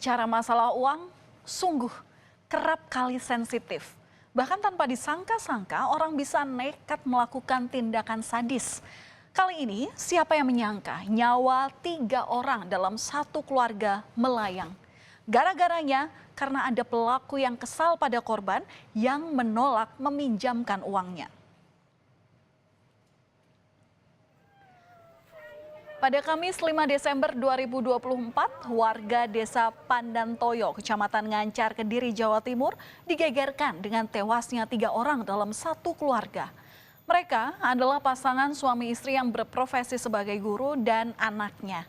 Cara masalah uang sungguh kerap kali sensitif. Bahkan tanpa disangka-sangka orang bisa nekat melakukan tindakan sadis. Kali ini siapa yang menyangka nyawa 3 orang dalam satu keluarga melayang. Gara-garanya karena ada pelaku yang kesal pada korban yang menolak meminjamkan uangnya. Pada Kamis 5 Desember 2024, warga desa Pandantoyo, Kecamatan Ngancar, Kediri, Jawa Timur, digegerkan dengan tewasnya 3 orang dalam satu keluarga. Mereka adalah pasangan suami istri yang berprofesi sebagai guru dan anaknya.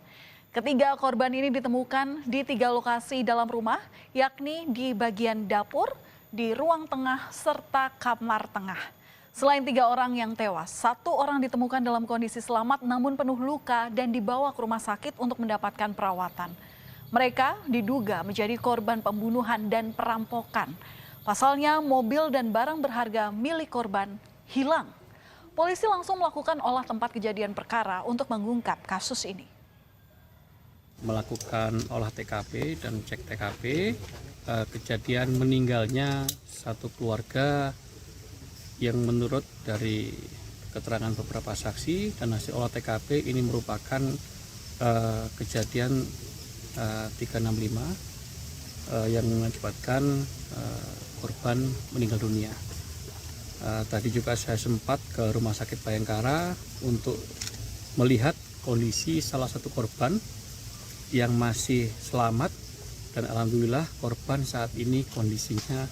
Ketiga korban ini ditemukan di 3 lokasi dalam rumah, yakni di bagian dapur, di ruang tengah, serta kamar tengah. Selain 3 orang yang tewas, 1 orang ditemukan dalam kondisi selamat namun penuh luka dan dibawa ke rumah sakit untuk mendapatkan perawatan. Mereka diduga menjadi korban pembunuhan dan perampokan. Pasalnya mobil dan barang berharga milik korban hilang. Polisi langsung melakukan olah tempat kejadian perkara untuk mengungkap kasus ini. Melakukan olah TKP dan cek TKP, kejadian meninggalnya satu keluarga yang menurut dari keterangan beberapa saksi dan hasil olah TKP ini merupakan kejadian 365 yang mengakibatkan korban meninggal dunia. Tadi juga saya sempat ke Rumah Sakit Bayangkara untuk melihat kondisi salah satu korban yang masih selamat dan alhamdulillah korban saat ini kondisinya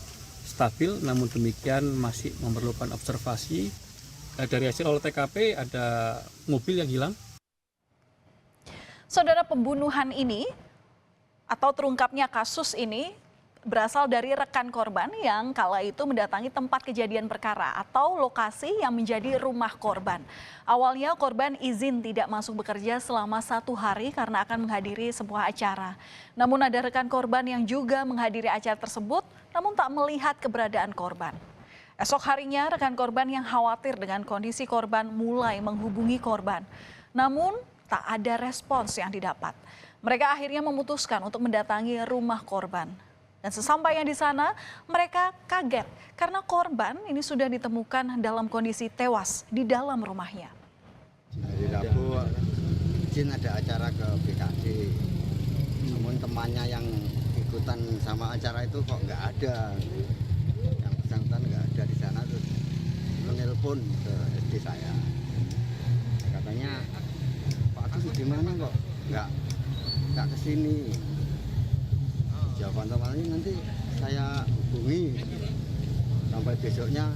stabil, namun demikian masih memerlukan observasi. Dari hasil olah TKP ada mobil yang hilang. Saudara, pembunuhan ini atau terungkapnya kasus ini berasal dari rekan korban yang kala itu mendatangi tempat kejadian perkara atau lokasi yang menjadi rumah korban. Awalnya korban izin tidak masuk bekerja selama 1 hari karena akan menghadiri sebuah acara. Namun ada rekan korban yang juga menghadiri acara tersebut namun tak melihat keberadaan korban. Esok harinya rekan korban yang khawatir dengan kondisi korban mulai menghubungi korban. Namun tak ada respons yang didapat. Mereka akhirnya memutuskan untuk mendatangi rumah korban. Dan sesampainya di sana, mereka kaget karena korban ini sudah ditemukan dalam kondisi tewas di dalam rumahnya. Hari Rabu izin ada acara ke BKD, namun temannya yang ikutan sama acara itu kok nggak ada. Yang bersangkutan nggak ada di sana, terus menelpon ke SD saya. Katanya, Pak Agus di mana kok nggak kesini. Jawaban temannya nanti saya hubungi. Sampai besoknya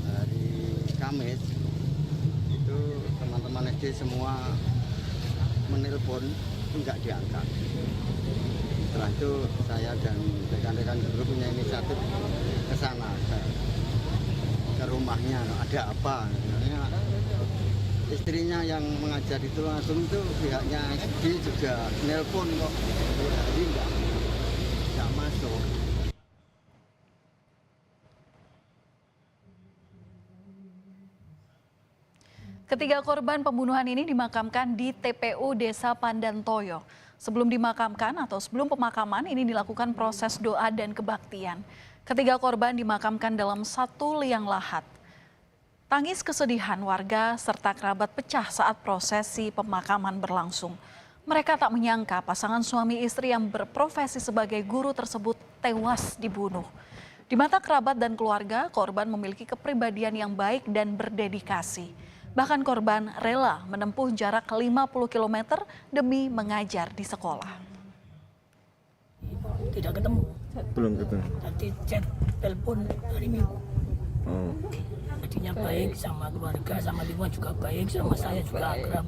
hari Kamis itu teman-teman SD semua menelpon, nggak diangkat. Setelah itu saya dan rekan-rekan guru punya inisiatif ke sana, ke rumahnya, ada apa. Istrinya yang mengajar itu langsung itu pihaknya SD juga nelpon kok jadi nggak masuk. Ketiga korban pembunuhan ini dimakamkan di TPU Desa Pandantoyo. Sebelum dimakamkan atau sebelum pemakaman ini dilakukan proses doa dan kebaktian. Ketiga korban dimakamkan dalam satu liang lahat. Tangis kesedihan warga serta kerabat pecah saat prosesi pemakaman berlangsung. Mereka tak menyangka pasangan suami istri yang berprofesi sebagai guru tersebut tewas dibunuh. Di mata kerabat dan keluarga, korban memiliki kepribadian yang baik dan berdedikasi. Bahkan korban rela menempuh jarak 50 km demi mengajar di sekolah. Tidak ketemu. Belum ketemu. Nanti chat, telepon hari Minggu. Oh. Artinya baik sama keluarga, sama lingkungan juga baik, sama saya juga akrab.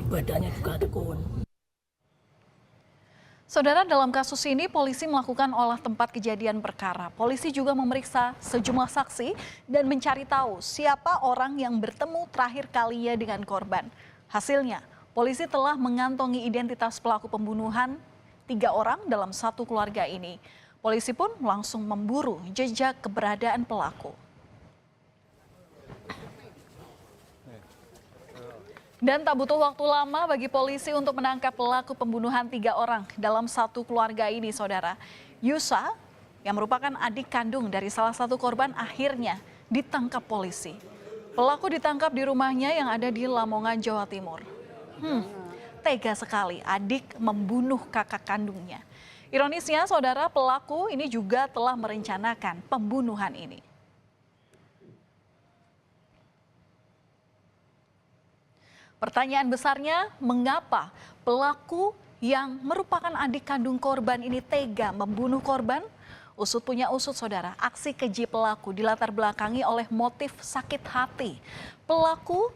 Ibadahnya juga tekun. Saudara, dalam kasus ini polisi melakukan olah tempat kejadian perkara. Polisi juga memeriksa sejumlah saksi dan mencari tahu siapa orang yang bertemu terakhir kalinya dengan korban. Hasilnya, polisi telah mengantongi identitas pelaku pembunuhan 3 orang dalam satu keluarga ini. Polisi pun langsung memburu jejak keberadaan pelaku. Dan tak butuh waktu lama bagi polisi untuk menangkap pelaku pembunuhan 3 orang dalam satu keluarga ini, saudara. Yusa, yang merupakan adik kandung dari salah satu korban, akhirnya ditangkap polisi. Pelaku ditangkap di rumahnya yang ada di Lamongan, Jawa Timur. Tega sekali adik membunuh kakak kandungnya. Ironisnya, saudara, pelaku ini juga telah merencanakan pembunuhan ini. Pertanyaan besarnya, mengapa pelaku yang merupakan adik kandung korban ini tega membunuh korban? Usut punya usut, saudara. Aksi keji pelaku dilatar belakangi oleh motif sakit hati. Pelaku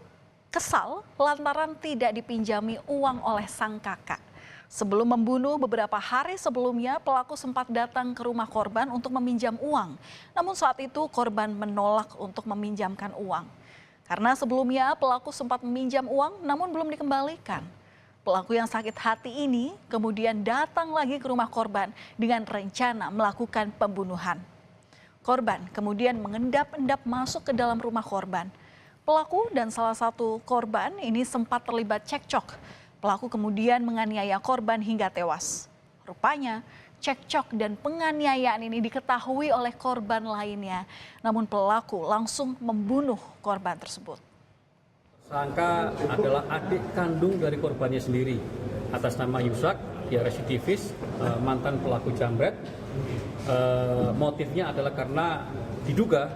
kesal lantaran tidak dipinjami uang oleh sang kakak. Sebelum membunuh beberapa hari sebelumnya, pelaku sempat datang ke rumah korban untuk meminjam uang. Namun saat itu korban menolak untuk meminjamkan uang. Karena sebelumnya pelaku sempat meminjam uang namun belum dikembalikan. Pelaku yang sakit hati ini kemudian datang lagi ke rumah korban dengan rencana melakukan pembunuhan. Korban kemudian mengendap-endap masuk ke dalam rumah korban. Pelaku dan salah satu korban ini sempat terlibat cekcok. Pelaku kemudian menganiaya korban hingga tewas. Rupanya cekcok dan penganiayaan ini diketahui oleh korban lainnya. Namun pelaku langsung membunuh korban tersebut. Tersangka adalah adik kandung dari korbannya sendiri. Atas nama Yusak, dia residivis, mantan pelaku jambret. Motifnya adalah karena diduga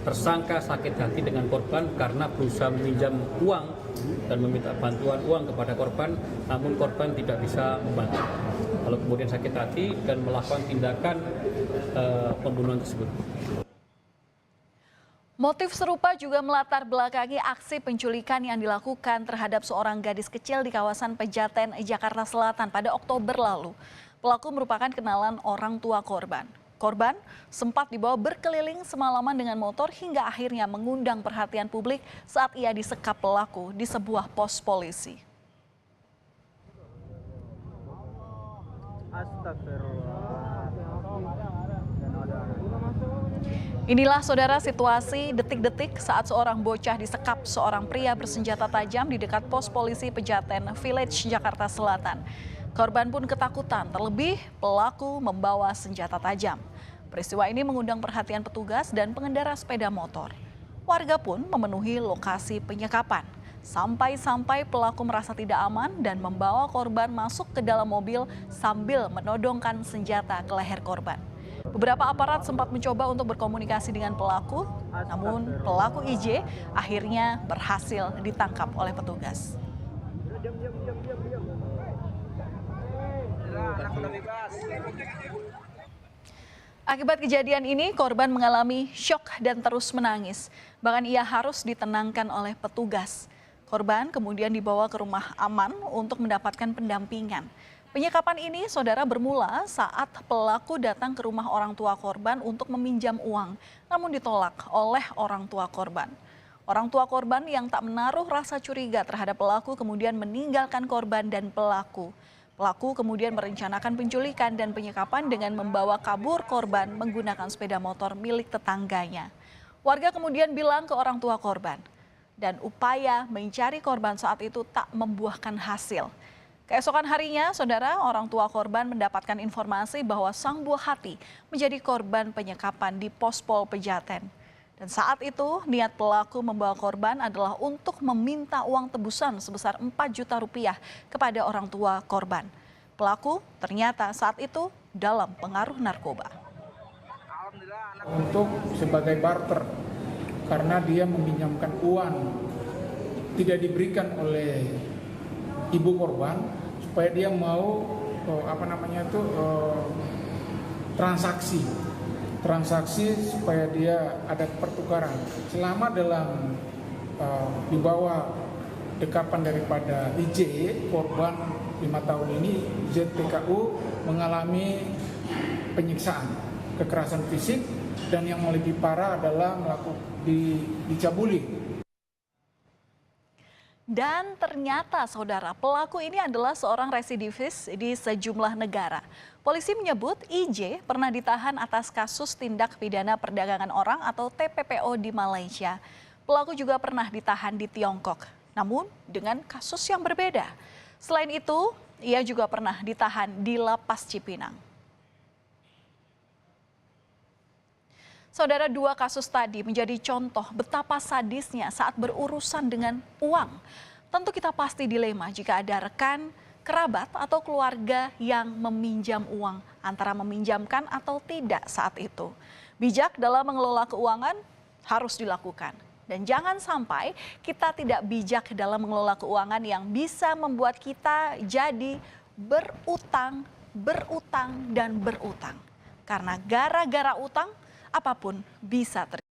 tersangka sakit hati dengan korban karena berusaha meminjam uang dan meminta bantuan uang kepada korban, namun korban tidak bisa membantu. Lalu kemudian sakit hati dan melakukan tindakan pembunuhan tersebut. Motif serupa juga melatar belakangi aksi penculikan yang dilakukan terhadap seorang gadis kecil di kawasan Pejaten, Jakarta Selatan pada Oktober lalu. Pelaku merupakan kenalan orang tua korban. Korban sempat dibawa berkeliling semalaman dengan motor hingga akhirnya mengundang perhatian publik saat ia disekap pelaku di sebuah pos polisi. Inilah, saudara, situasi detik-detik saat seorang bocah disekap seorang pria bersenjata tajam di dekat pos polisi Pejaten Village, Jakarta Selatan. Korban pun ketakutan, terlebih pelaku membawa senjata tajam. Peristiwa ini mengundang perhatian petugas dan pengendara sepeda motor. Warga pun memenuhi lokasi penyekapan. Sampai-sampai pelaku merasa tidak aman dan membawa korban masuk ke dalam mobil sambil menodongkan senjata ke leher korban. Beberapa aparat sempat mencoba untuk berkomunikasi dengan pelaku, namun pelaku IJ akhirnya berhasil ditangkap oleh petugas. Akibat kejadian ini, korban mengalami syok dan terus menangis. Bahkan ia harus ditenangkan oleh petugas. Korban kemudian dibawa ke rumah aman untuk mendapatkan pendampingan. Penyekapan ini, saudara, bermula saat pelaku datang ke rumah orang tua korban untuk meminjam uang, namun ditolak oleh orang tua korban. Orang tua korban yang tak menaruh rasa curiga terhadap pelaku kemudian meninggalkan korban dan pelaku. Pelaku kemudian merencanakan penculikan dan penyekapan dengan membawa kabur korban menggunakan sepeda motor milik tetangganya. Warga kemudian bilang ke orang tua korban, dan upaya mencari korban saat itu tak membuahkan hasil. Keesokan harinya, saudara, orang tua korban mendapatkan informasi bahwa sang buah hati menjadi korban penyekapan di Pospol Pejaten. Dan saat itu, niat pelaku membawa korban adalah untuk meminta uang tebusan sebesar 4 juta rupiah kepada orang tua korban. Pelaku ternyata saat itu dalam pengaruh narkoba. Untuk sebagai barter, karena dia meminjamkan uang tidak diberikan oleh ibu korban, supaya dia mau transaksi supaya dia ada pertukaran. Selama dalam dibawa dekapan daripada IJ, korban 5 tahun ini, ZPKU mengalami penyiksaan, kekerasan fisik, dan yang lebih parah adalah dicabuli. Dan ternyata, saudara, pelaku ini adalah seorang residivis di sejumlah negara. Polisi menyebut IJ pernah ditahan atas kasus tindak pidana perdagangan orang atau TPPO di Malaysia. Pelaku juga pernah ditahan di Tiongkok. namun dengan kasus yang berbeda. Selain itu, ia juga pernah ditahan di Lapas Cipinang. Saudara, dua kasus tadi menjadi contoh betapa sadisnya saat berurusan dengan uang. Tentu kita pasti dilema jika ada rekan, kerabat, atau keluarga yang meminjam uang, antara meminjamkan atau tidak saat itu. Bijak dalam mengelola keuangan harus dilakukan. Dan jangan sampai kita tidak bijak dalam mengelola keuangan yang bisa membuat kita jadi berutang, dan berutang. Karena gara-gara utang, apapun bisa terjadi.